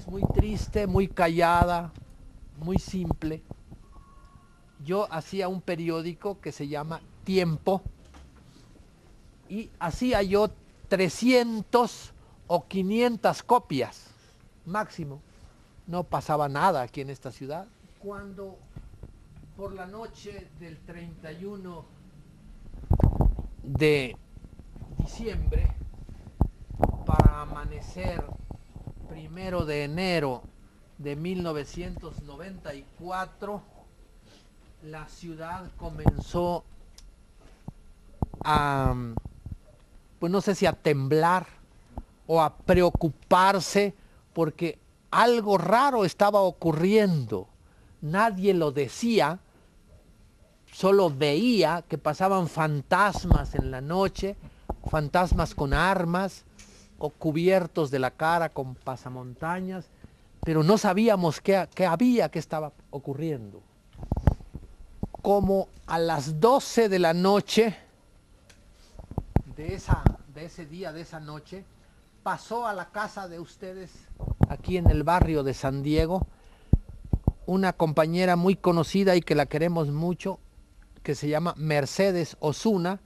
es muy triste, muy callada, muy simple. Yo hacía un periódico que se llama Tiempo y hacía yo 300 o 500 copias máximo. No pasaba nada aquí en esta ciudad. Cuando por la noche del 31 de diciembre, para amanecer 1 de enero de 1994, la ciudad comenzó a, pues no sé si a temblar o a preocuparse, porque algo raro estaba ocurriendo. Nadie lo decía, solo veía que pasaban fantasmas en la noche, fantasmas con armas o cubiertos de la cara con pasamontañas, pero no sabíamos qué había, qué estaba ocurriendo. Como a las 12 de la noche de ese día, de esa noche, pasó a la casa de ustedes, aquí en el barrio de San Diego, una compañera muy conocida y que la queremos mucho, que se llama Mercedes Osuna,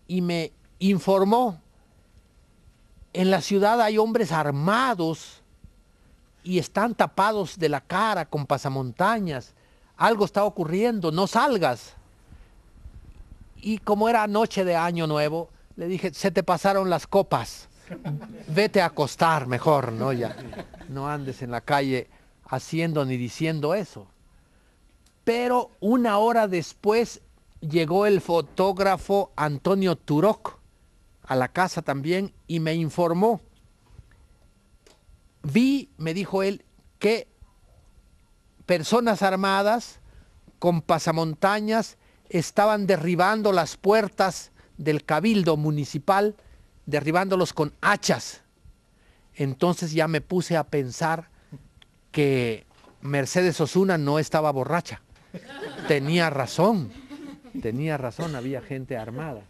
y me informó: en la ciudad hay hombres armados y están tapados de la cara con pasamontañas, algo está ocurriendo, no salgas. Y como era noche de Año Nuevo, le dije: se te pasaron las copas, vete a acostar mejor, ¿no? Ya, no andes en la calle haciendo ni diciendo eso. Pero una hora después llegó el fotógrafo Antonio Turoc a la casa también y me informó. Vi, me dijo él, que personas armadas con pasamontañas estaban derribando las puertas del cabildo municipal, derribándolos con hachas. Entonces ya me puse a pensar que Mercedes Osuna no estaba borracha. Tenía razón, había gente armada.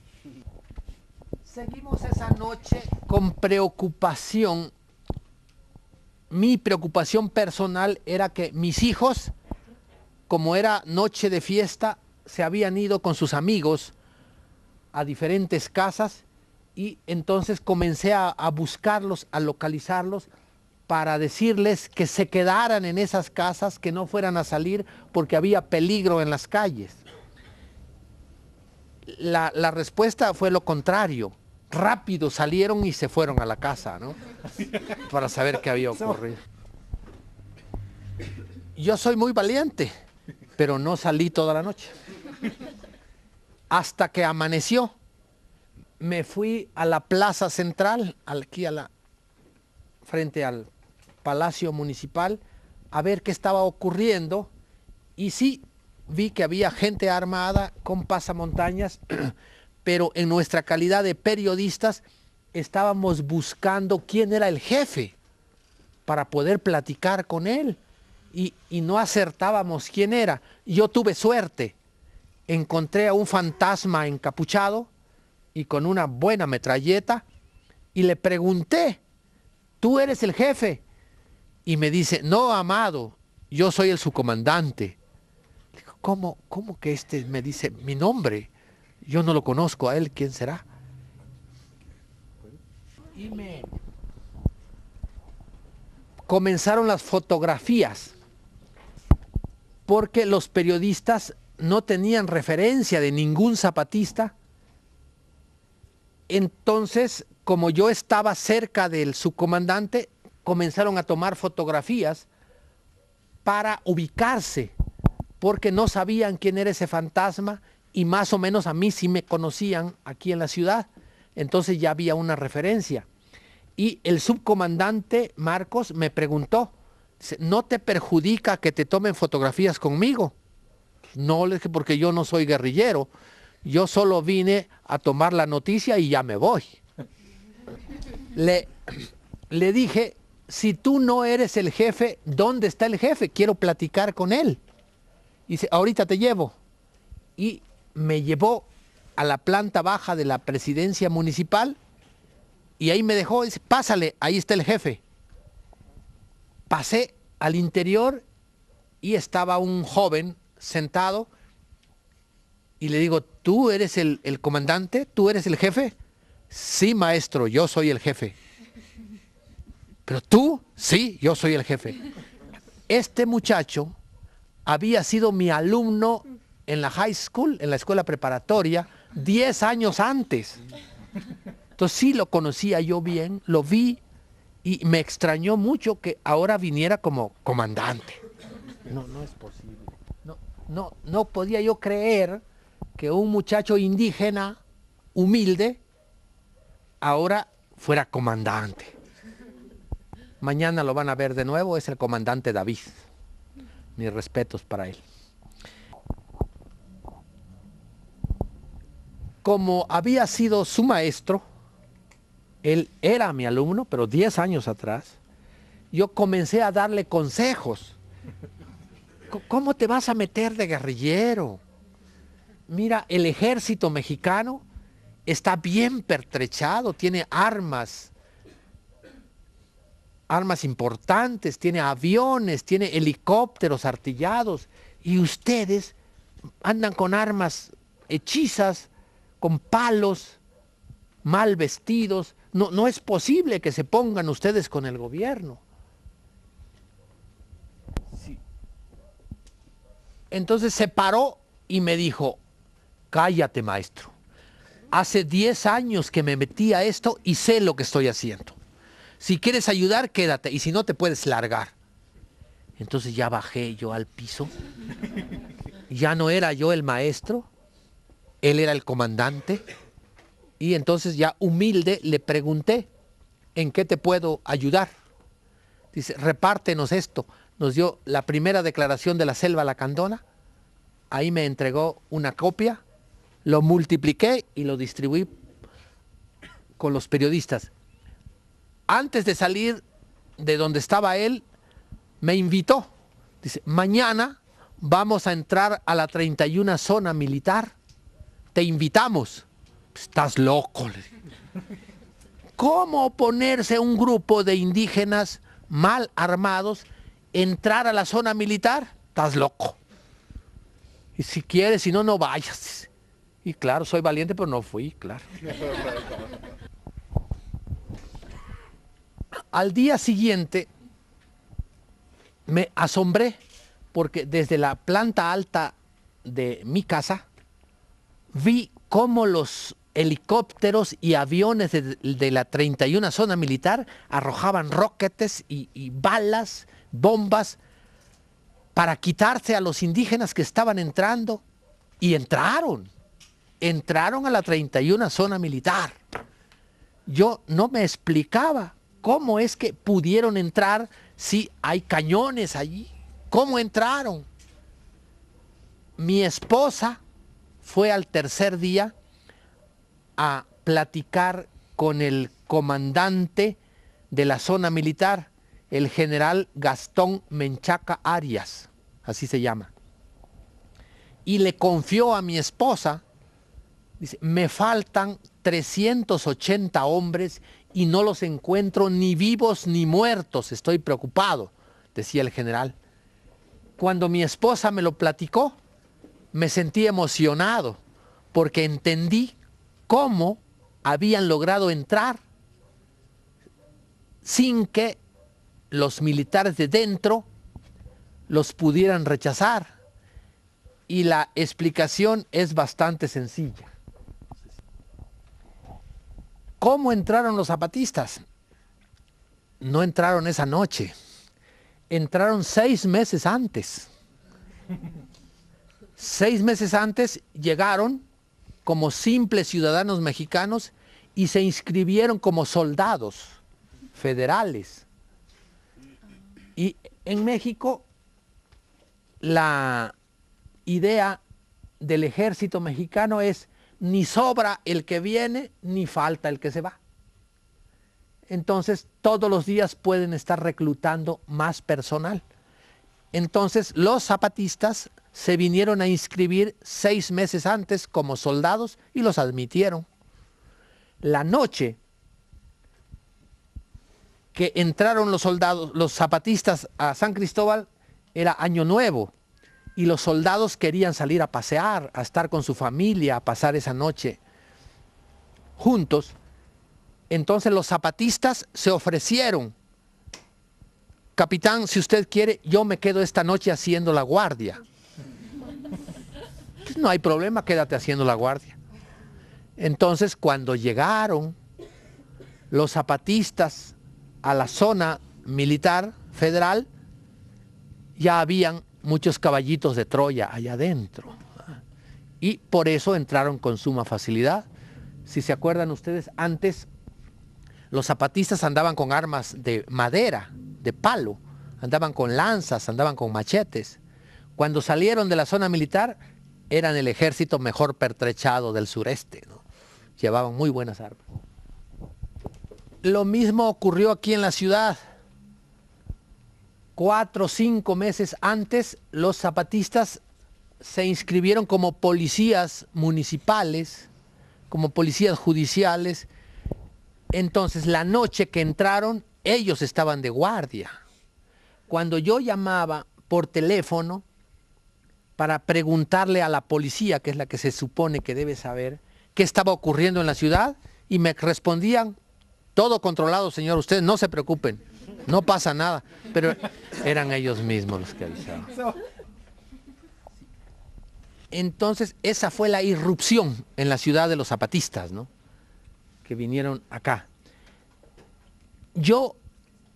Seguimos esa noche con preocupación. Mi preocupación personal era que mis hijos, como era noche de fiesta, se habían ido con sus amigos a diferentes casas y entonces comencé a buscarlos, a localizarlos, para decirles que se quedaran en esas casas, que no fueran a salir porque había peligro en las calles. La respuesta fue lo contrario. Rápido salieron y se fueron a la casa, ¿no? Para saber qué había ocurrido. Yo soy muy valiente, pero no salí toda la noche. Hasta que amaneció, me fui a la plaza central, aquí frente al Palacio Municipal, a ver qué estaba ocurriendo, y sí, vi que había gente armada con pasamontañas, pero en nuestra calidad de periodistas estábamos buscando quién era el jefe para poder platicar con él, y no acertábamos quién era. Yo tuve suerte, encontré a un fantasma encapuchado y con una buena metralleta, y le pregunté: ¿tú eres el jefe? Y me dice: no, Amado, yo soy el subcomandante. Digo: ¿cómo que este me dice mi nombre? Yo no lo conozco a él, ¿quién será? Y me comenzaron las fotografías, porque los periodistas no tenían referencia de ningún zapatista. Entonces, como yo estaba cerca del subcomandante, comenzaron a tomar fotografías para ubicarse, porque no sabían quién era ese fantasma y más o menos a mí sí me conocían aquí en la ciudad. Entonces ya había una referencia. Y el subcomandante Marcos me preguntó: ¿no te perjudica que te tomen fotografías conmigo? No, le dije, porque yo no soy guerrillero. Yo solo vine a tomar la noticia y ya me voy. Le dije: si tú no eres el jefe, ¿dónde está el jefe? Quiero platicar con él. Y dice: ahorita te llevo. Y me llevó a la planta baja de la presidencia municipal y ahí me dejó. Dice: pásale, ahí está el jefe. pasé al interior y estaba un joven sentado y le digo, ¿tú eres el comandante? ¿Tú eres el jefe? Sí, maestro, yo soy el jefe. ¿Pero tú? Sí, yo soy el jefe. Este muchacho había sido mi alumno en la high school, en la escuela preparatoria, 10 años antes. Entonces sí lo conocía yo bien, lo vi y me extrañó mucho que ahora viniera como comandante. No es posible. No podía yo creer que un muchacho indígena, humilde, ahora fuera comandante. Mañana lo van a ver de nuevo, es el comandante David. Mis respetos para él. Como había sido su maestro, él era mi alumno, pero 10 años atrás, yo comencé a darle consejos. ¿Cómo te vas a meter de guerrillero? Mira, el ejército mexicano está bien pertrechado, tiene armas importantes, tiene aviones, tiene helicópteros artillados, y ustedes andan con armas hechizas, con palos, mal vestidos. No es posible que se pongan ustedes con el gobierno. Sí. Entonces se paró y me dijo, cállate, maestro. Hace 10 años que me metí a esto y sé lo que estoy haciendo. Si quieres ayudar, quédate, y si no, te puedes largar. Entonces ya bajé yo al piso. Ya no era yo el maestro, él era el comandante. Y entonces ya humilde le pregunté, ¿en qué te puedo ayudar? Dice, repártenos esto. Nos dio la primera declaración de la Selva Lacandona. Ahí me entregó una copia, lo multipliqué y lo distribuí con los periodistas. Antes de salir de donde estaba él, me invitó. Dice, mañana vamos a entrar a la 31 zona militar. Te invitamos. Estás loco. ¿Cómo oponerse a un grupo de indígenas mal armados, entrar a la zona militar? Estás loco. Y si quieres, si no, no vayas. Y claro, soy valiente, pero no fui, claro. Al día siguiente me asombré porque desde la planta alta de mi casa vi cómo los helicópteros y aviones de la 31 zona militar arrojaban roquetes y balas, bombas, para quitarse a los indígenas que estaban entrando. Y entraron a la 31 zona militar. Yo no me explicaba cómo es que pudieron entrar si hay cañones allí. ¿Cómo entraron? Mi esposa fue al tercer día a platicar con el comandante de la zona militar, el general Gastón Menchaca Arias, así se llama. Y le confió a mi esposa, dice, me faltan 380 hombres y no los encuentro ni vivos ni muertos, estoy preocupado, decía el general. Cuando mi esposa me lo platicó, me sentí emocionado, porque entendí cómo habían logrado entrar sin que los militares de dentro los pudieran rechazar. Y la explicación es bastante sencilla. ¿Cómo entraron los zapatistas? No entraron esa noche, entraron 6 meses antes. 6 meses antes llegaron como simples ciudadanos mexicanos y se inscribieron como soldados federales. Y en México la idea del ejército mexicano es ni sobra el que viene ni falta el que se va. Entonces todos los días pueden estar reclutando más personal. Entonces los zapatistas se vinieron a inscribir 6 meses antes como soldados y los admitieron. La noche que entraron los soldados, los zapatistas a San Cristóbal, era Año Nuevo. Y los soldados querían salir a pasear, a estar con su familia, a pasar esa noche juntos. Entonces los zapatistas se ofrecieron. Capitán, si usted quiere, yo me quedo esta noche haciendo la guardia. Pues no hay problema, quédate haciendo la guardia. Entonces, cuando llegaron los zapatistas a la zona militar federal, ya habían muchos caballitos de Troya allá adentro. Y por eso entraron con suma facilidad. Si se acuerdan ustedes, antes los zapatistas andaban con armas de madera, de palo, andaban con lanzas, andaban con machetes. Cuando salieron de la zona militar, eran el ejército mejor pertrechado del sureste, ¿no? Llevaban muy buenas armas. Lo mismo ocurrió aquí en la ciudad. 4 o 5 meses antes, los zapatistas se inscribieron como policías municipales, como policías judiciales. Entonces, la noche que entraron, ellos estaban de guardia. Cuando yo llamaba por teléfono para preguntarle a la policía, que es la que se supone que debe saber, qué estaba ocurriendo en la ciudad, y me respondían, todo controlado, señor, ustedes no se preocupen, no pasa nada. Pero eran ellos mismos los que avisaban. Entonces, esa fue la irrupción en la ciudad de los zapatistas, ¿no?, que vinieron acá. Yo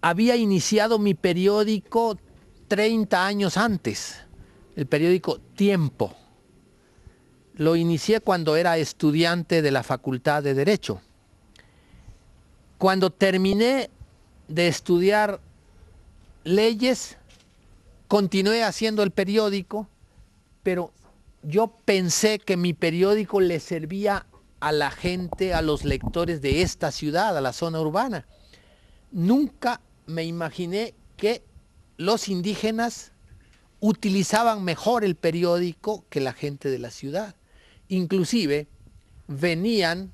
había iniciado mi periódico 30 años antes, el periódico Tiempo. Lo inicié cuando era estudiante de la Facultad de Derecho. Cuando terminé de estudiar leyes, continué haciendo el periódico, pero yo pensé que mi periódico le servía a la gente, a los lectores de esta ciudad, a la zona urbana. Nunca me imaginé que los indígenas utilizaban mejor el periódico que la gente de la ciudad. Inclusive venían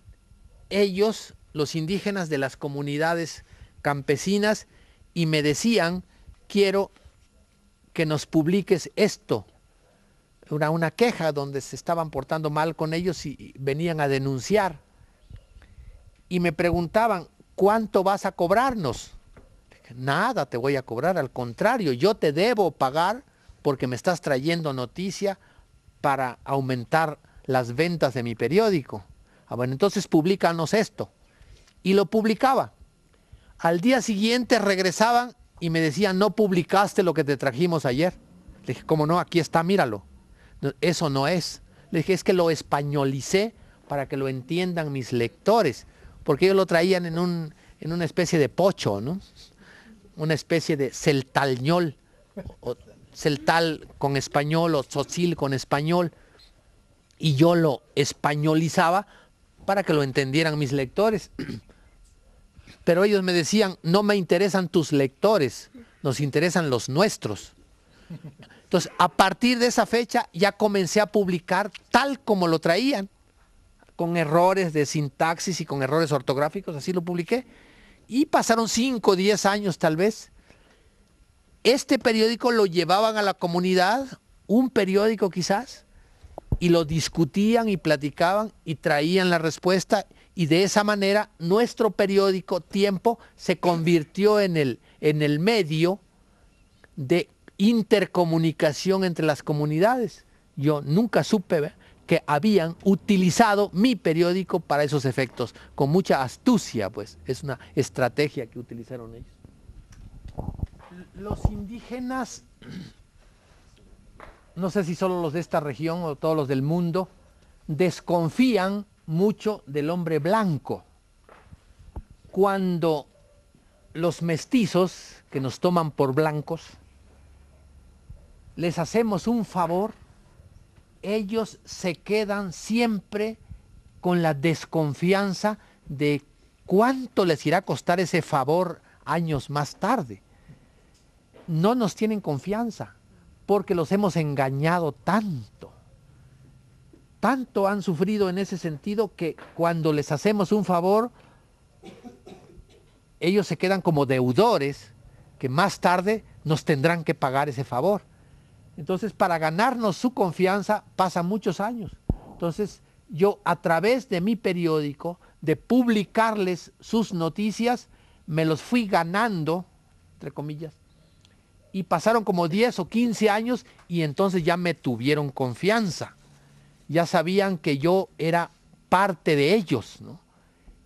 ellos, los indígenas de las comunidades campesinas, y me decían, quiero que nos publiques esto. Era una queja donde se estaban portando mal con ellos y venían a denunciar. Y me preguntaban, ¿cuánto vas a cobrarnos? Dije, nada te voy a cobrar, al contrario, yo te debo pagar porque me estás trayendo noticia para aumentar las ventas de mi periódico. Bueno, entonces publícanos esto. Y lo publicaba. Al día siguiente regresaban y me decían, no publicaste lo que te trajimos ayer. Le dije, ¿cómo no? Aquí está, míralo. No, eso no es. Le dije, es que lo españolicé para que lo entiendan mis lectores, porque ellos lo traían en una especie de pocho, ¿no? Una especie de celtalñol, o celtal con español, o tzotzil con español, y yo lo españolizaba para que lo entendieran mis lectores. Pero ellos me decían, no me interesan tus lectores, nos interesan los nuestros. Entonces, a partir de esa fecha ya comencé a publicar tal como lo traían, con errores de sintaxis y con errores ortográficos, así lo publiqué. Y pasaron 5 o 10 años tal vez. Este periódico lo llevaban a la comunidad, un periódico quizás, y lo discutían y platicaban y traían la respuesta, y de esa manera nuestro periódico Tiempo se convirtió en el medio de intercomunicación entre las comunidades. Yo nunca supe que habían utilizado mi periódico para esos efectos, con mucha astucia, pues es una estrategia que utilizaron ellos. Los indígenas, no sé si solo los de esta región o todos los del mundo, desconfían mucho del hombre blanco. Cuando los mestizos, que nos toman por blancos, les hacemos un favor, ellos se quedan siempre con la desconfianza de cuánto les irá a costar ese favor años más tarde. No nos tienen confianza porque los hemos engañado tanto. Tanto han sufrido en ese sentido que cuando les hacemos un favor, ellos se quedan como deudores que más tarde nos tendrán que pagar ese favor. Entonces, para ganarnos su confianza pasan muchos años. Entonces, yo a través de mi periódico, de publicarles sus noticias, me los fui ganando, entre comillas, y pasaron como 10 o 15 años y entonces ya me tuvieron confianza. Ya sabían que yo era parte de ellos, ¿no?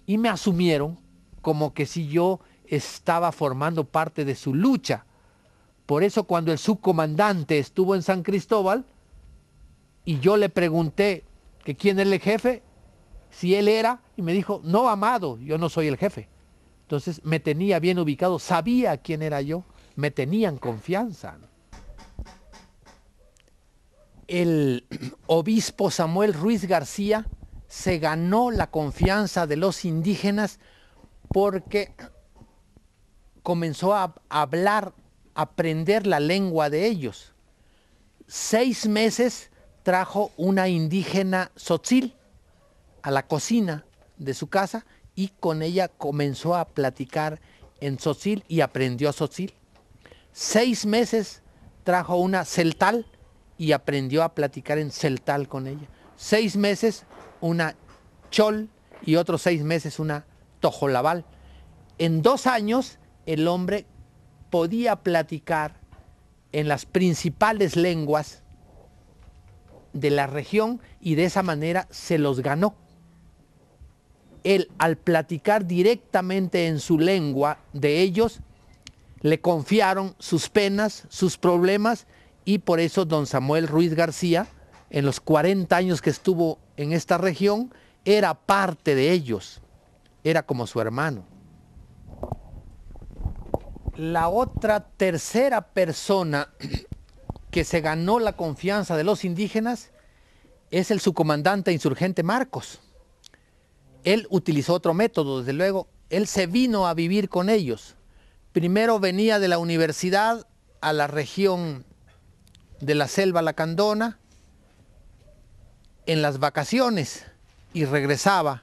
Y me asumieron como que si yo estaba formando parte de su lucha. Por eso cuando el subcomandante estuvo en San Cristóbal y yo le pregunté que quién era el jefe, si él era, y me dijo, no, Amado, yo no soy el jefe. Entonces me tenía bien ubicado, sabía quién era yo, me tenían confianza, ¿no? El obispo Samuel Ruiz García se ganó la confianza de los indígenas porque comenzó a hablar, a aprender la lengua de ellos. 6 meses trajo una indígena tzotzil a la cocina de su casa y con ella comenzó a platicar en tzotzil y aprendió tzotzil. 6 meses trajo una celtal y aprendió a platicar en celtal con ella. 6 meses una chol y otros 6 meses una tojolabal. En 2 años el hombre podía platicar en las principales lenguas de la región y de esa manera se los ganó. Él, al platicar directamente en su lengua de ellos, le confiaron sus penas, sus problemas, y por eso don Samuel Ruiz García, en los 40 años que estuvo en esta región, era parte de ellos, era como su hermano. La otra tercera persona que se ganó la confianza de los indígenas es el subcomandante insurgente Marcos. Él utilizó otro método, desde luego. Él se vino a vivir con ellos. Primero venía de la universidad a la región de la Selva Lacandona en las vacaciones y regresaba.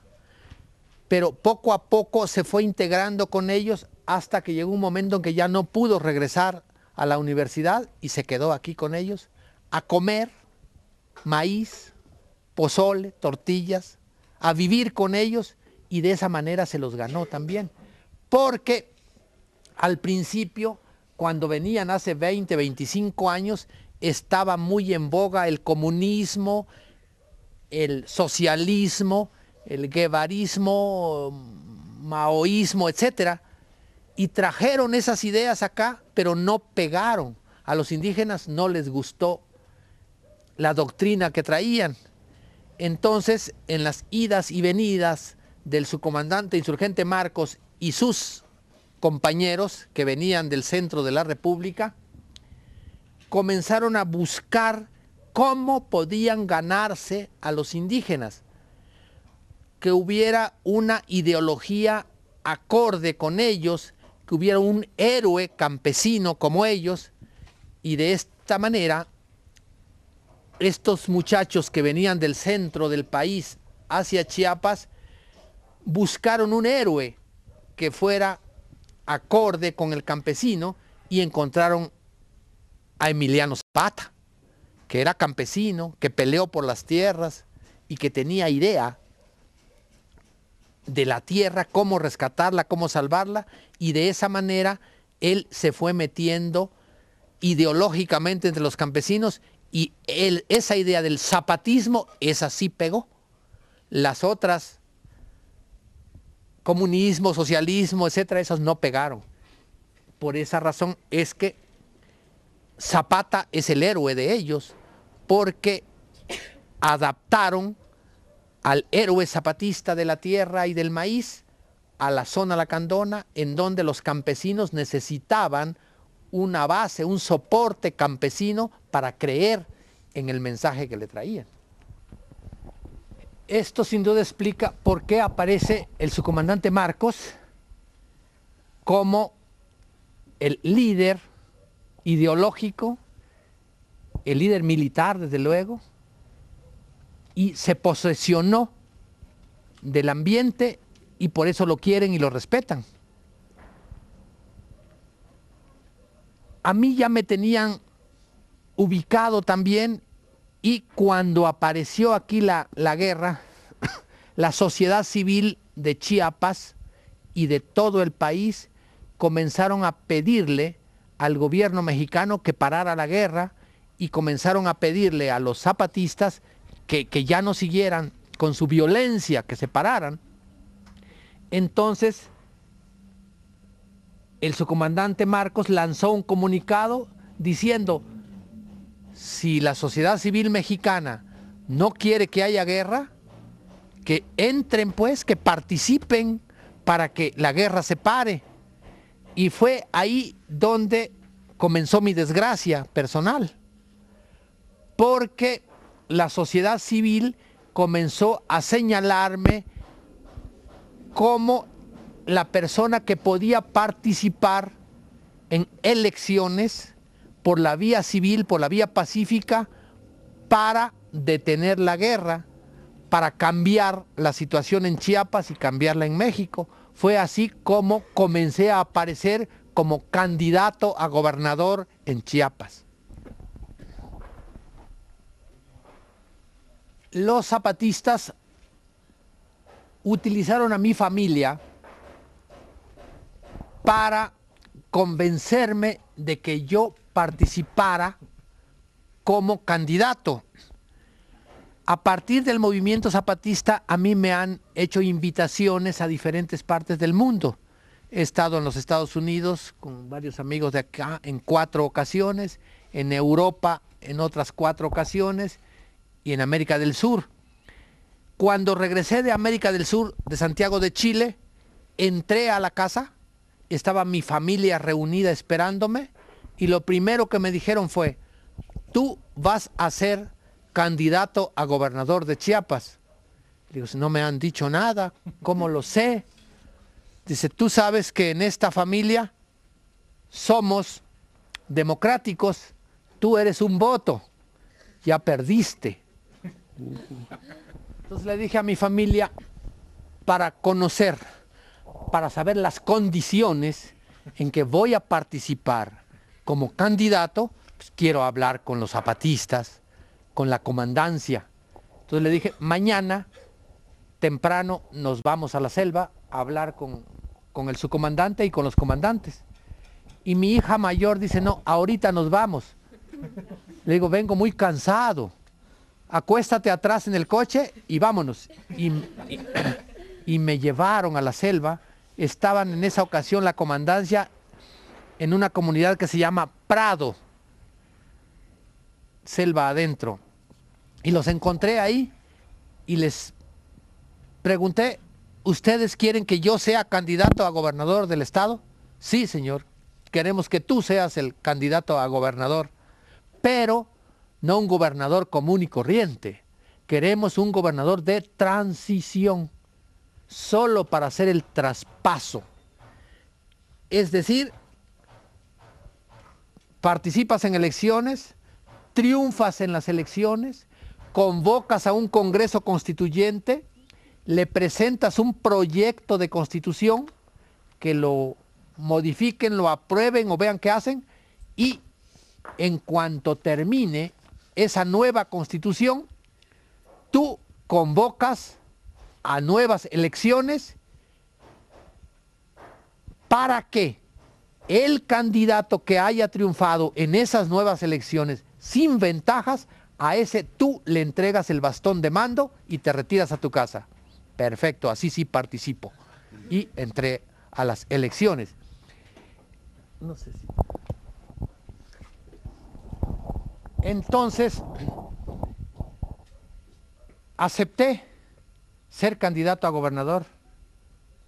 Pero poco a poco se fue integrando con ellos hasta que llegó un momento en que ya no pudo regresar a la universidad y se quedó aquí con ellos a comer maíz, pozole, tortillas, a vivir con ellos, y de esa manera se los ganó también. Porque al principio, cuando venían hace 20, 25 años, estaba muy en boga el comunismo, el socialismo, el guevarismo, maoísmo, etcétera, y trajeron esas ideas acá, pero no pegaron. A los indígenas no les gustó la doctrina que traían. Entonces, en las idas y venidas del subcomandante insurgente Marcos y sus compañeros que venían del centro de la República, comenzaron a buscar cómo podían ganarse a los indígenas, que hubiera una ideología acorde con ellos, que hubiera un héroe campesino como ellos, y de esta manera estos muchachos que venían del centro del país hacia Chiapas buscaron un héroe que fuera acorde con el campesino y encontraron a Emiliano Zapata, que era campesino, que peleó por las tierras y que tenía idea de la tierra, cómo rescatarla, cómo salvarla, y de esa manera él se fue metiendo ideológicamente entre los campesinos, y esa idea del zapatismo, esa sí pegó. Las otras, comunismo, socialismo, etcétera, esas no pegaron. Por esa razón es que Zapata es el héroe de ellos, porque adaptaron al héroe zapatista de la tierra y del maíz a la zona lacandona, en donde los campesinos necesitaban una base, un soporte campesino para creer en el mensaje que le traían. Esto sin duda explica por qué aparece el subcomandante Marcos como el líder ideológico, el líder militar desde luego, y se posesionó del ambiente y por eso lo quieren y lo respetan. a mí ya me tenían ubicado también, y cuando apareció aquí la guerra, la sociedad civil de Chiapas y de todo el país comenzaron a pedirle al gobierno mexicano que parara la guerra, y comenzaron a pedirle a los zapatistas que ya no siguieran con su violencia, que se pararan. Entonces, el subcomandante Marcos lanzó un comunicado diciendo: si la sociedad civil mexicana no quiere que haya guerra, que entren pues, que participen para que la guerra se pare. Y fue ahí donde comenzó mi desgracia personal, porque la sociedad civil comenzó a señalarme como la persona que podía participar en elecciones por la vía civil, por la vía pacífica, para detener la guerra, para cambiar la situación en Chiapas y cambiarla en México. Fue así como comencé a aparecer como candidato a gobernador en Chiapas. Los zapatistas utilizaron a mi familia para convencerme de que yo participara como candidato. A partir del movimiento zapatista, a mí me han hecho invitaciones a diferentes partes del mundo. He estado en los Estados Unidos con varios amigos de acá en 4 ocasiones, en Europa en otras 4 ocasiones, y en América del Sur. Cuando regresé de América del Sur, de Santiago de Chile, entré a la casa, estaba mi familia reunida esperándome, y lo primero que me dijeron fue: tú vas a ser candidato a gobernador de Chiapas. Digo: si no me han dicho nada, ¿cómo lo sé? Dice: tú sabes que en esta familia somos democráticos, tú eres un voto, ya perdiste. Entonces le dije a mi familia, para conocer, para saber las condiciones en que voy a participar como candidato, pues quiero hablar con los zapatistas, con la comandancia. Entonces le dije: mañana temprano nos vamos a la selva a hablar con el subcomandante y con los comandantes. Y mi hija mayor dice: no, ahorita nos vamos. Le digo: vengo muy cansado, acuéstate atrás en el coche y vámonos. Y me llevaron a la selva. Estaban en esa ocasión la comandancia en una comunidad que se llama Prado, selva adentro. Y los encontré ahí y les pregunté: ¿ustedes quieren que yo sea candidato a gobernador del estado? Sí, señor, queremos que tú seas el candidato a gobernador, pero no un gobernador común y corriente. Queremos un gobernador de transición, solo para hacer el traspaso. Es decir, participas en elecciones, triunfas en las elecciones, convocas a un Congreso Constituyente, le presentas un proyecto de constitución, que lo modifiquen, lo aprueben o vean qué hacen, y en cuanto termine esa nueva constitución, tú convocas a nuevas elecciones para que el candidato que haya triunfado en esas nuevas elecciones sin ventajas, a ese tú le entregas el bastón de mando y te retiras a tu casa. Perfecto, así sí participo. Y entré a las elecciones. No sé si... Entonces, acepté ser candidato a gobernador,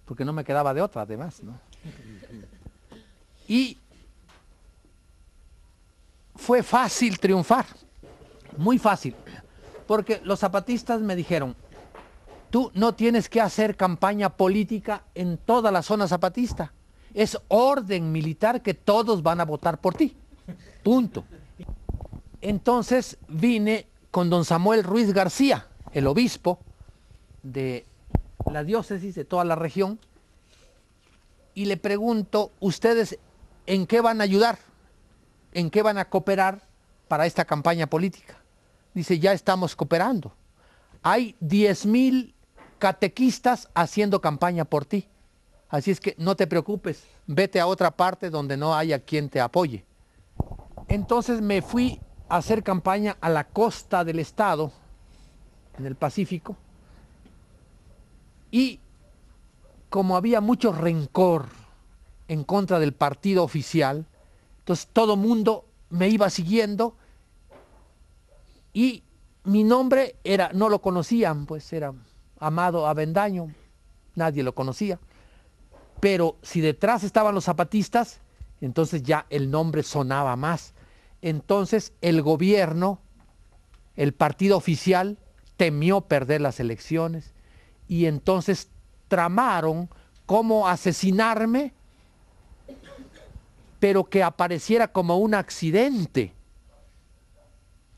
porque no me quedaba de otra, además, ¿no? Y fue fácil triunfar, muy fácil, porque los zapatistas me dijeron: tú no tienes que hacer campaña política en toda la zona zapatista, es orden militar que todos van a votar por ti, punto. Entonces vine con don Samuel Ruiz García, el obispo de la diócesis de toda la región, y le pregunto: ¿ustedes en qué van a ayudar? ¿en qué van a cooperar para esta campaña política? Dice, ya estamos cooperando. Hay 10,000 catequistas haciendo campaña por ti. Así es que no te preocupes, vete a otra parte donde no haya quien te apoye. Entonces me fui a hacer campaña a la costa del estado, en el Pacífico, y como había mucho rencor en contra del partido oficial, entonces todo mundo me iba siguiendo y mi nombre era, no lo conocían, pues era Amado Avendaño, nadie lo conocía. Pero si detrás estaban los zapatistas, entonces ya el nombre sonaba más. Entonces el gobierno, el partido oficial, temió perder las elecciones y entonces tramaron cómo asesinarme, pero que apareciera como un accidente.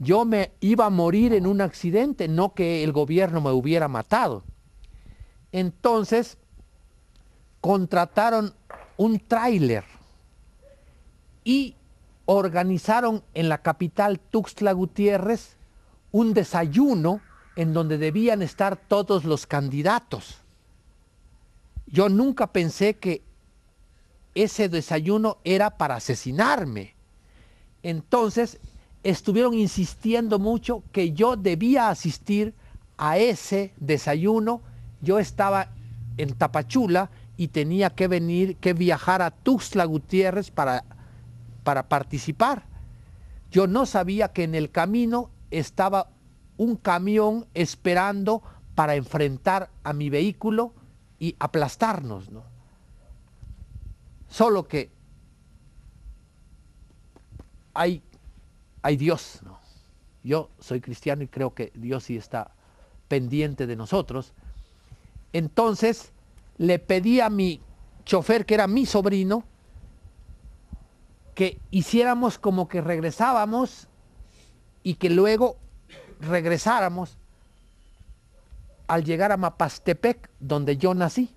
Yo me iba a morir en un accidente, no que el gobierno me hubiera matado. Entonces contrataron un tráiler y organizaron en la capital Tuxtla Gutiérrez un desayuno en donde debían estar todos los candidatos. Yo nunca pensé que ese desayuno era para asesinarme. Entonces estuvieron insistiendo mucho que yo debía asistir a ese desayuno. Yo estaba en Tapachula y tenía que viajar a Tuxtla Gutiérrez para participar. Yo no sabía que en el camino estaba un camión esperando para enfrentar a mi vehículo y aplastarnos, ¿no? Solo que hay Dios, ¿no? Yo soy cristiano y creo que Dios sí está pendiente de nosotros. Entonces le pedí a mi chofer, que era mi sobrino, que hiciéramos como que regresábamos y que luego regresáramos al llegar a Mapastepec, donde yo nací.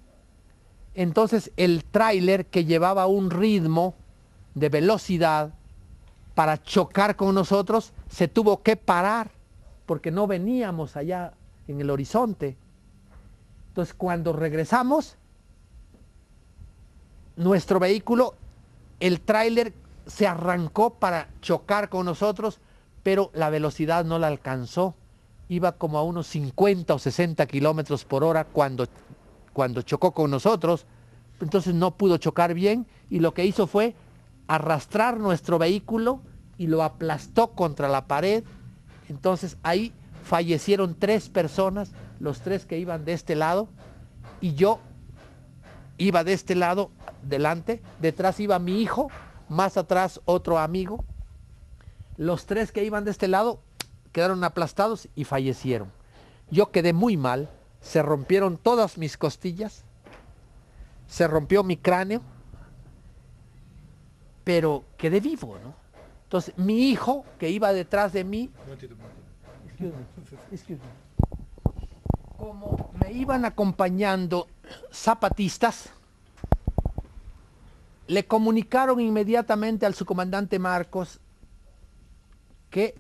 Entonces el tráiler, que llevaba un ritmo de velocidad para chocar con nosotros, se tuvo que parar porque no veníamos allá en el horizonte. Entonces cuando regresamos, nuestro vehículo, el tráiler se arrancó para chocar con nosotros, pero la velocidad no la alcanzó. Iba como a unos 50 o 60 kilómetros por hora cuando chocó con nosotros. Entonces no pudo chocar bien y lo que hizo fue arrastrar nuestro vehículo y lo aplastó contra la pared. Entonces ahí fallecieron 3 personas, los 3 que iban de este lado, y yo iba de este lado delante, detrás iba mi hijo, más atrás otro amigo. Los 3 que iban de este lado quedaron aplastados y fallecieron. Yo quedé muy mal, se rompieron todas mis costillas, se rompió mi cráneo, pero quedé vivo, ¿no? Entonces mi hijo, que iba detrás de mí, excuse me, como me iban acompañando zapatistas, le comunicaron inmediatamente al subcomandante Marcos que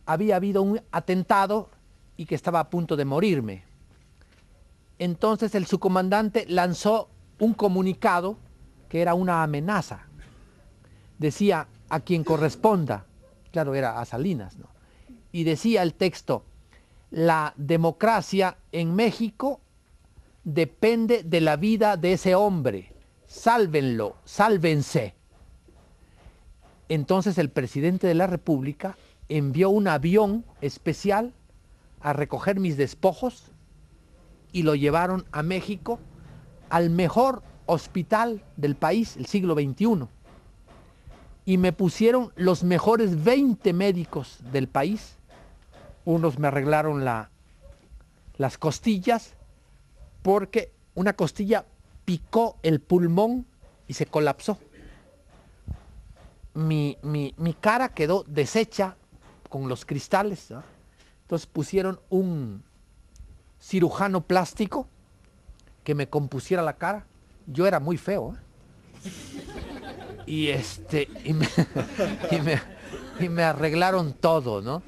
había habido un atentado y que estaba a punto de morirme. Entonces el subcomandante lanzó un comunicado que era una amenaza. Decía, a quien corresponda, claro, era a Salinas, ¿no? Y decía el texto, la democracia en México depende de la vida de ese hombre, sálvenlo, sálvense. Entonces el presidente de la República envió un avión especial a recoger mis despojos y lo llevaron a México, al mejor hospital del país, el siglo XXI. Y me pusieron los mejores 20 médicos del país. Unos me arreglaron las costillas, porque una costilla picó el pulmón y se colapsó. Mi cara quedó deshecha con los cristales, ¿no? Entonces pusieron un cirujano plástico que me compusiera la cara. Yo era muy feo, ¿eh? y, y, me, y, me, y me arreglaron todo, ¿no?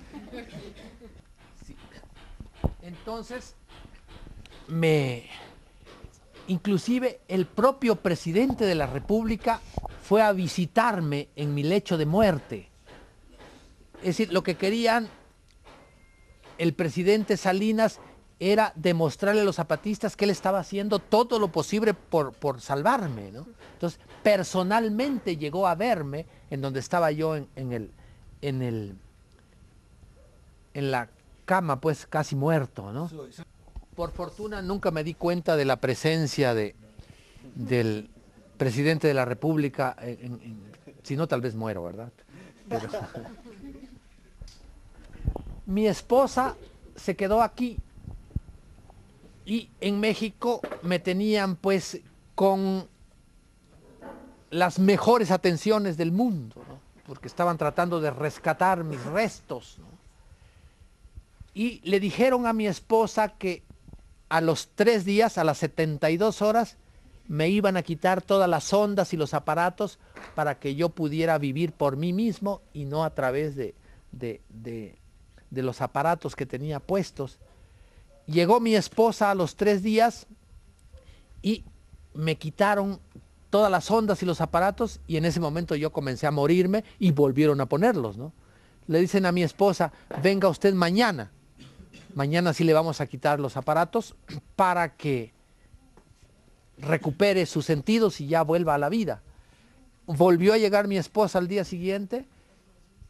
Sí. Entonces, inclusive el propio presidente de la República fue a visitarme en mi lecho de muerte. Es decir, lo que querían el presidente Salinas era demostrarle a los zapatistas que él estaba haciendo todo lo posible por salvarme, ¿no? Entonces, personalmente llegó a verme en donde estaba yo en la cama, pues casi muerto, ¿no? Por fortuna nunca me di cuenta de la presencia del presidente de la República, si no tal vez muero, ¿verdad? Pero mi esposa se quedó aquí y en México me tenían pues con las mejores atenciones del mundo, ¿no? Porque estaban tratando de rescatar mis restos, ¿no? Y le dijeron a mi esposa que a los 3 días, a las 72 horas, me iban a quitar todas las ondas y los aparatos para que yo pudiera vivir por mí mismo y no a través de los aparatos que tenía puestos. Llegó mi esposa a los 3 días y me quitaron todas las ondas y los aparatos y en ese momento yo comencé a morirme y volvieron a ponerlos, ¿no? Le dicen a mi esposa, venga usted mañana. Mañana sí le vamos a quitar los aparatos para que recupere sus sentidos y ya vuelva a la vida. Volvió a llegar mi esposa al día siguiente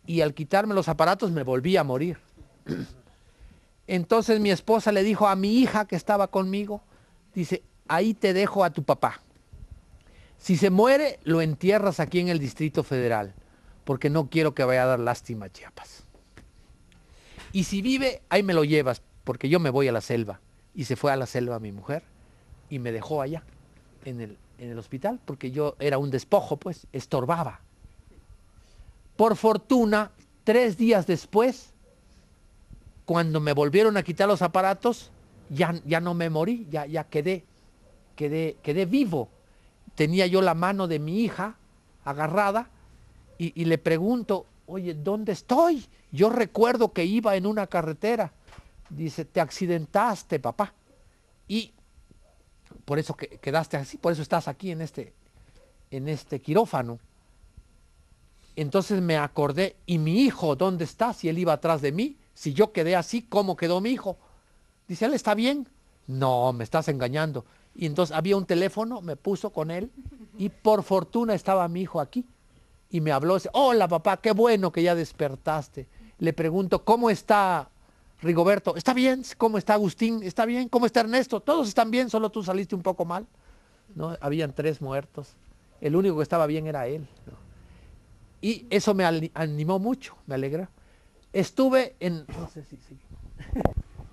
y al quitarme los aparatos me volví a morir. Entonces mi esposa le dijo a mi hija que estaba conmigo, dice, ahí te dejo a tu papá. Si se muere, lo entierras aquí en el Distrito Federal, porque no quiero que vaya a dar lástima a Chiapas. Y si vive, ahí me lo llevas, porque yo me voy a la selva. Y se fue a la selva mi mujer y me dejó allá, en el hospital, porque yo era un despojo, pues, estorbaba. Por fortuna, 3 días después, cuando me volvieron a quitar los aparatos, ya no me morí, ya quedé vivo. Tenía yo la mano de mi hija agarrada y le pregunto, oye, ¿dónde estoy? Yo recuerdo que iba en una carretera. Dice, te accidentaste, papá. Y por eso quedaste así, por eso estás aquí en este quirófano. Entonces me acordé, ¿y mi hijo dónde está? Si él iba atrás de mí, si yo quedé así, ¿cómo quedó mi hijo? Dice, ¿él está bien? No, me estás engañando. Y entonces había un teléfono, me puso con él y por fortuna estaba mi hijo aquí. Y me habló, dice, hola papá, qué bueno que ya despertaste. Le pregunto, ¿cómo está Rigoberto? ¿Está bien? ¿Cómo está Agustín? ¿Está bien? ¿Cómo está Ernesto? Todos están bien, solo tú saliste un poco mal. ¿No? Habían 3 muertos. El único que estaba bien era él, ¿no? Y eso me animó mucho, me alegra. Estuve no sé si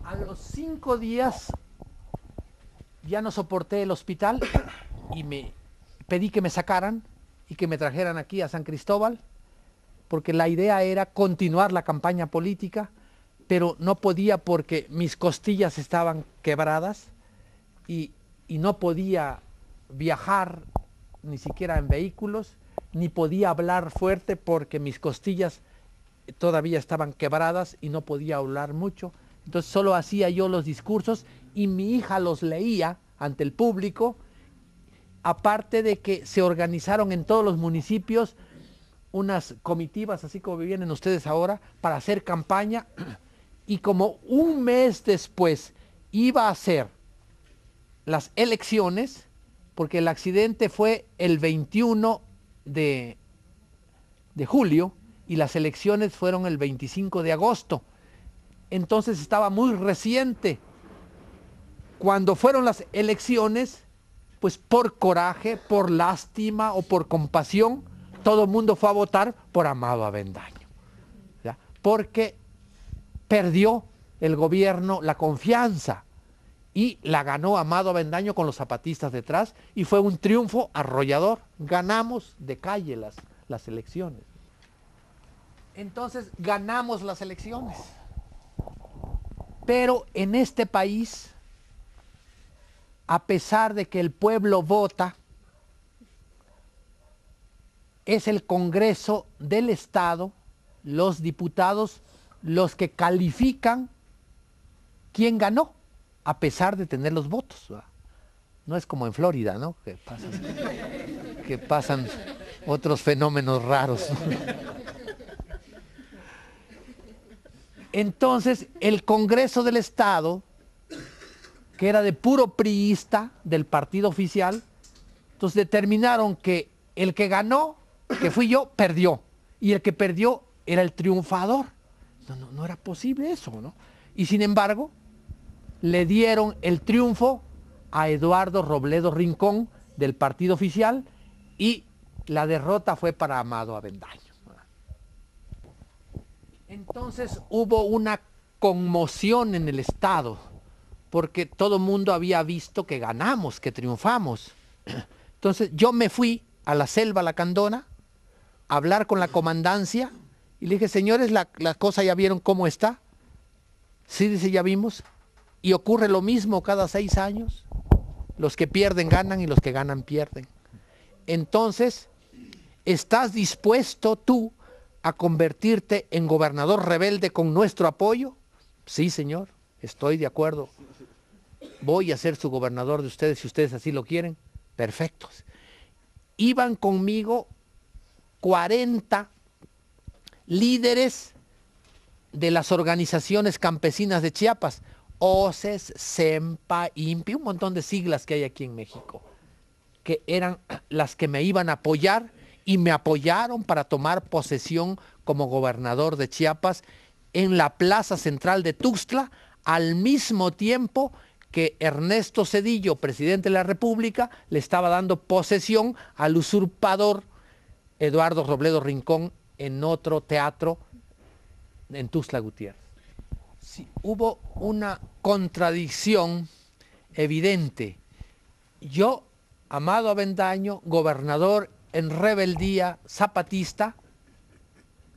a los 5 días ya no soporté el hospital y me pedí que me sacaran y que me trajeran aquí a San Cristóbal, porque la idea era continuar la campaña política, pero no podía porque mis costillas estaban quebradas y no podía viajar ni siquiera en vehículos, ni podía hablar fuerte porque mis costillas todavía estaban quebradas y no podía hablar mucho. Entonces solo hacía yo los discursos y mi hija los leía ante el público, aparte de que se organizaron en todos los municipios unas comitivas, así como vienen ustedes ahora, para hacer campaña, y como un mes después iba a ser las elecciones, porque el accidente fue el 21 de julio y las elecciones fueron el 25 de agosto. Entonces estaba muy reciente. Cuando fueron las elecciones, pues por coraje, por lástima o por compasión, todo el mundo fue a votar por Amado Avendaño, ¿ya? Porque perdió el gobierno la confianza y la ganó Amado Avendaño con los zapatistas detrás y fue un triunfo arrollador. Ganamos de calle las elecciones. Entonces ganamos las elecciones. Pero en este país, a pesar de que el pueblo vota, es el Congreso del Estado, los diputados, los que califican quién ganó, a pesar de tener los votos. No es como en Florida, ¿no? Que pasan otros fenómenos raros, ¿no? Entonces, el Congreso del Estado, que era de puro priista del partido oficial, entonces determinaron que el que ganó, que fui yo, perdió. Y el que perdió era el triunfador. No era posible eso, ¿no? Y sin embargo, le dieron el triunfo a Eduardo Robledo Rincón del partido oficial y la derrota fue para Amado Avendaño. Entonces hubo una conmoción en el Estado, porque todo el mundo había visto que ganamos, que triunfamos. Entonces yo me fui a la selva Lacandona a hablar con la comandancia y le dije, señores, la cosa ya vieron cómo está. Sí, dice, ya vimos. Y ocurre lo mismo cada 6 años. Los que pierden ganan y los que ganan pierden. Entonces, ¿estás dispuesto tú a convertirte en gobernador rebelde con nuestro apoyo? Sí, señor, estoy de acuerdo. Voy a ser su gobernador de ustedes si ustedes así lo quieren. Perfectos. Iban conmigo 40 líderes de las organizaciones campesinas de Chiapas, OCES, SEMPA, INPI, un montón de siglas que hay aquí en México, que eran las que me iban a apoyar y me apoyaron para tomar posesión como gobernador de Chiapas en la plaza central de Tuxtla, al mismo tiempo que Ernesto Zedillo, presidente de la República, le estaba dando posesión al usurpador Eduardo Robledo Rincón en otro teatro en Tuxtla Gutiérrez. Sí, hubo una contradicción evidente. Yo, Amado Avendaño, gobernador en rebeldía zapatista,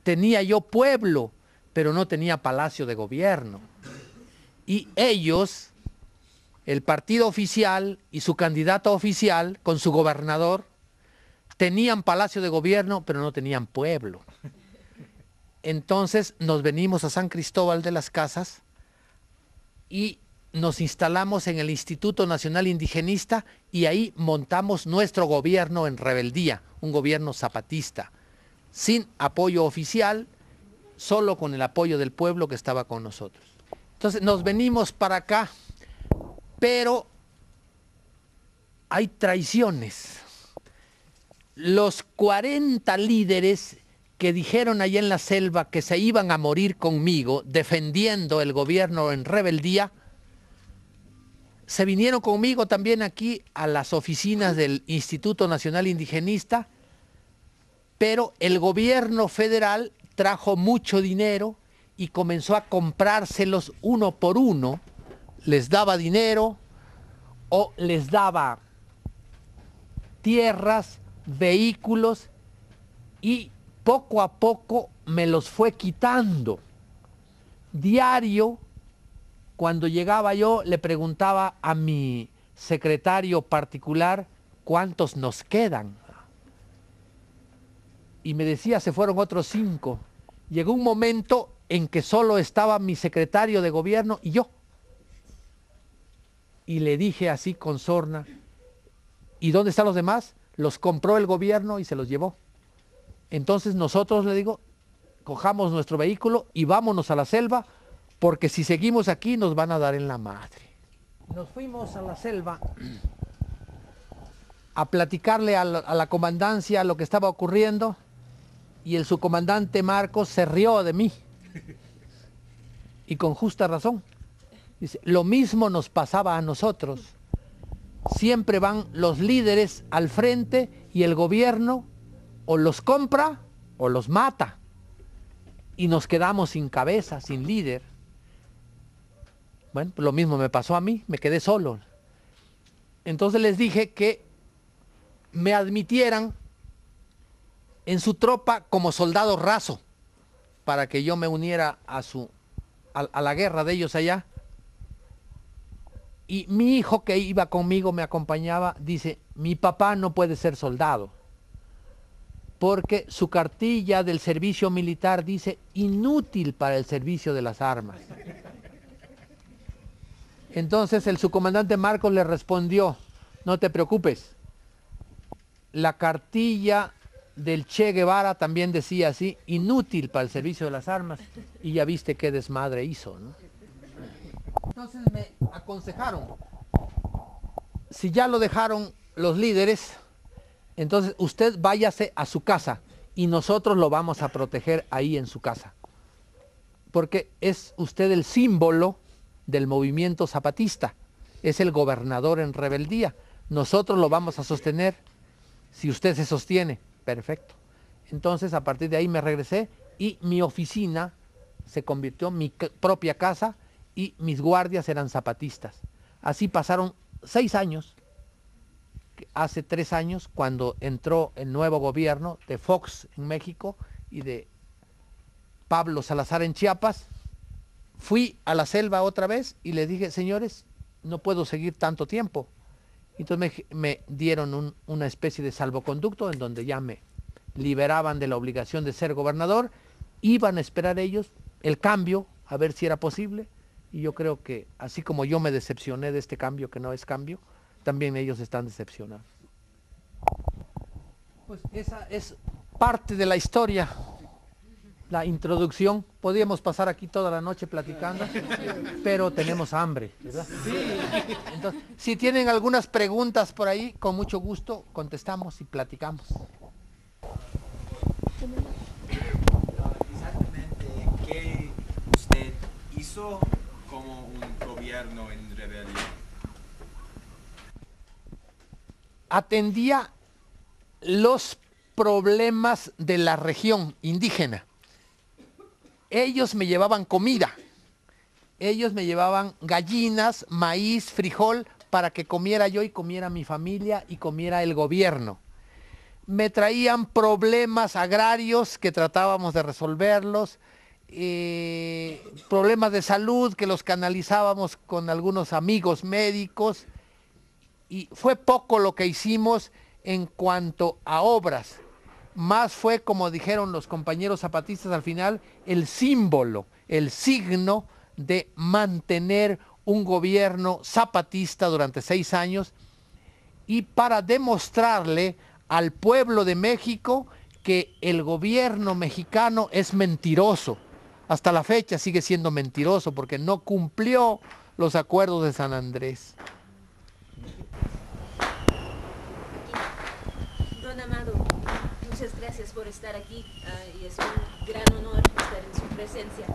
tenía yo pueblo, pero no tenía palacio de gobierno. Y ellos, el partido oficial y su candidato oficial, con su gobernador, tenían palacio de gobierno, pero no tenían pueblo. Entonces nos venimos a San Cristóbal de las Casas y nos instalamos en el Instituto Nacional Indigenista y ahí montamos nuestro gobierno en rebeldía, un gobierno zapatista, sin apoyo oficial, solo con el apoyo del pueblo que estaba con nosotros. Entonces nos venimos para acá, pero hay traiciones. Los 40 líderes que dijeron allá en la selva que se iban a morir conmigo defendiendo el gobierno en rebeldía, se vinieron conmigo también aquí a las oficinas del Instituto Nacional Indigenista, pero el gobierno federal trajo mucho dinero y comenzó a comprárselos uno por uno, les daba dinero o les daba tierras, vehículos y poco a poco me los fue quitando. Diario, cuando llegaba yo, le preguntaba a mi secretario particular cuántos nos quedan. Y me decía, se fueron otros 5. Llegó un momento en que solo estaba mi secretario de gobierno y yo. Y le dije así con sorna, ¿y dónde están los demás? Los compró el gobierno y se los llevó. Entonces nosotros, le digo, cojamos nuestro vehículo y vámonos a la selva, porque si seguimos aquí nos van a dar en la madre. Nos fuimos a la selva a platicarle a la comandancia lo que estaba ocurriendo y el subcomandante Marcos se rió de mí. Y con justa razón. Dice, lo mismo nos pasaba a nosotros. Siempre van los líderes al frente y el gobierno o los compra o los mata. Y nos quedamos sin cabeza, sin líder. Bueno, pues lo mismo me pasó a mí, me quedé solo. Entonces les dije que me admitieran en su tropa como soldado raso, para que yo me uniera a la guerra de ellos allá. Y mi hijo que iba conmigo, me acompañaba, dice, mi papá no puede ser soldado. porque su cartilla del servicio militar dice inútil para el servicio de las armas. Entonces el subcomandante Marcos le respondió, no te preocupes, la cartilla del Che Guevara también decía así, inútil para el servicio de las armas, y ya viste qué desmadre hizo, ¿no? Entonces me aconsejaron, si ya lo dejaron los líderes, entonces usted váyase a su casa y nosotros lo vamos a proteger ahí en su casa. Porque es usted el símbolo del movimiento zapatista, es el gobernador en rebeldía. Nosotros lo vamos a sostener, si usted se sostiene, perfecto. Entonces a partir de ahí me regresé y mi oficina se convirtió en mi propia casa y mis guardias eran zapatistas. Así pasaron 6 años. Hace 3 años, cuando entró el nuevo gobierno de Fox en México y de Pablo Salazar en Chiapas, fui a la selva otra vez y les dije, señores, no puedo seguir tanto tiempo. Entonces me dieron una especie de salvoconducto en donde ya me liberaban de la obligación de ser gobernador, iban a esperar ellos el cambio, a ver si era posible, y yo creo que así como yo me decepcioné de este cambio, que no es cambio, también ellos están decepcionados. Pues esa es parte de la historia, la introducción. Podríamos pasar aquí toda la noche platicando, pero tenemos hambre, ¿verdad? Sí. Entonces, si tienen algunas preguntas por ahí, con mucho gusto contestamos y platicamos. Exactamente, ¿qué usted hizo como un gobierno en rebelión? Atendía los problemas de la región indígena. Ellos me llevaban comida, ellos me llevaban gallinas, maíz, frijol, para que comiera yo y comiera mi familia y comiera el gobierno. Me traían problemas agrarios que tratábamos de resolverlos, problemas de salud que los canalizábamos con algunos amigos médicos, y fue poco lo que hicimos en cuanto a obras. Más fue, como dijeron los compañeros zapatistas al final, el símbolo, el signo de mantener un gobierno zapatista durante 6 años y para demostrarle al pueblo de México que el gobierno mexicano es mentiroso. Hasta la fecha sigue siendo mentiroso porque no cumplió los acuerdos de San Andrés. Don Amado, muchas gracias por estar aquí y es un gran honor estar en su presencia.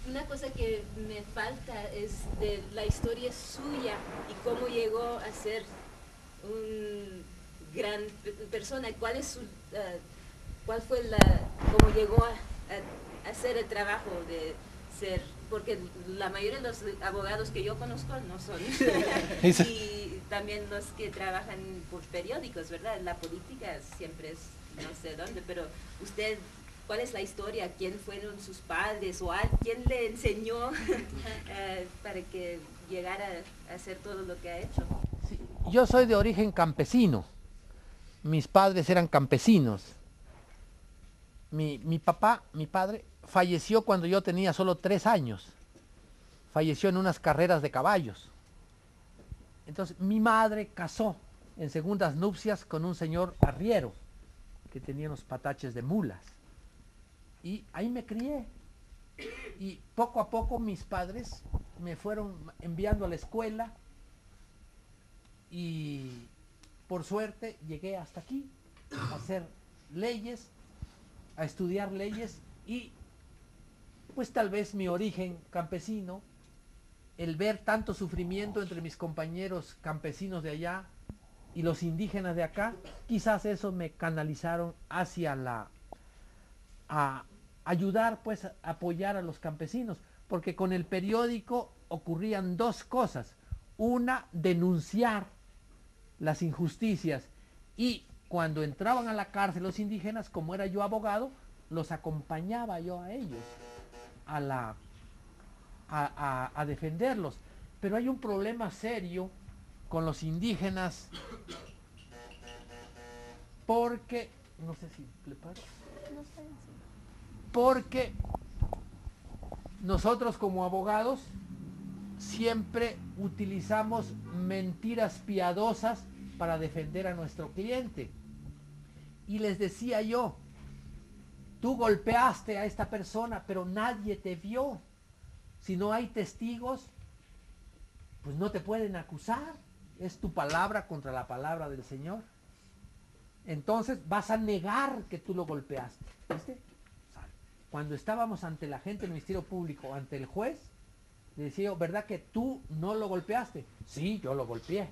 Una cosa que me falta es de la historia suya y cómo llegó a ser un gran persona. ¿Cuál fue cómo llegó a hacer el trabajo de ser? Porque la mayoría de los abogados que yo conozco no son. Y también los que trabajan por periódicos, ¿verdad? La política siempre es no sé dónde, pero usted, ¿cuál es la historia? ¿Quién fueron sus padres o quién le enseñó para que llegara a hacer todo lo que ha hecho? Sí, yo soy de origen campesino. Mis padres eran campesinos. Mi padre, falleció cuando yo tenía solo 3 años. Falleció en unas carreras de caballos. Entonces mi madre casó en segundas nupcias con un señor arriero que tenía unos pataches de mulas. Y ahí me crié. Y poco a poco mis padres me fueron enviando a la escuela y por suerte llegué hasta aquí a hacer leyes, a estudiar leyes y pues tal vez mi origen campesino, el ver tanto sufrimiento entre mis compañeros campesinos de allá y los indígenas de acá, quizás eso me canalizaron hacia a ayudar, pues, a apoyar a los campesinos, porque con el periódico ocurrían 2 cosas. Una, denunciar las injusticias, y cuando entraban a la cárcel los indígenas, como era yo abogado, los acompañaba yo a ellos a defenderlos. Pero hay un problema serio con los indígenas porque, no sé si le paro, No está bien, sí. porque nosotros como abogados siempre utilizamos mentiras piadosas para defender a nuestro cliente. Y les decía yo, tú golpeaste a esta persona, pero nadie te vio. Si no hay testigos, pues no te pueden acusar. Es tu palabra contra la palabra del Señor. Entonces vas a negar que tú lo golpeaste. ¿Viste? Cuando estábamos ante la gente del Ministerio Público, ante el juez, le decía yo, ¿verdad que tú no lo golpeaste? Sí, yo lo golpeé.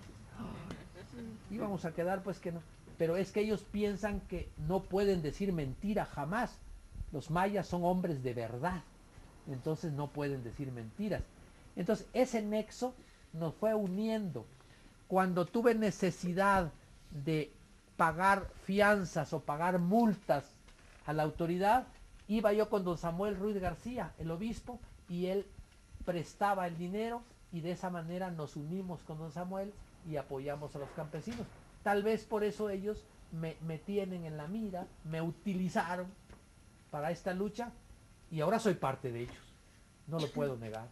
Íbamos a quedar pues que no. Pero es que ellos piensan que no pueden decir mentira jamás. Los mayas son hombres de verdad. Entonces no pueden decir mentiras. Entonces ese nexo nos fue uniendo. Cuando tuve necesidad de pagar fianzas o pagar multas a la autoridad, iba yo con don Samuel Ruiz García, el obispo, y él prestaba el dinero y de esa manera nos unimos con don Samuel y apoyamos a los campesinos. Tal vez por eso ellos me tienen en la mira, me utilizaron para esta lucha y ahora soy parte de ellos. No lo puedo negar.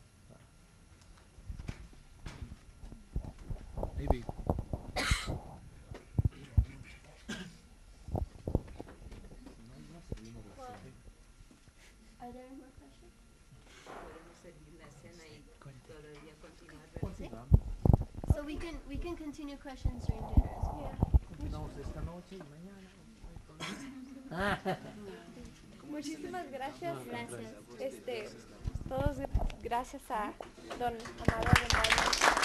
Maybe. Are there any more questions? Podemos seguir la escena y todavía continuar. Continuamos. So we can continue questions during dinner as well. Continuamos esta noche y mañana. Muchísimas gracias. Gracias. Todos gracias a don Amado de Mayo.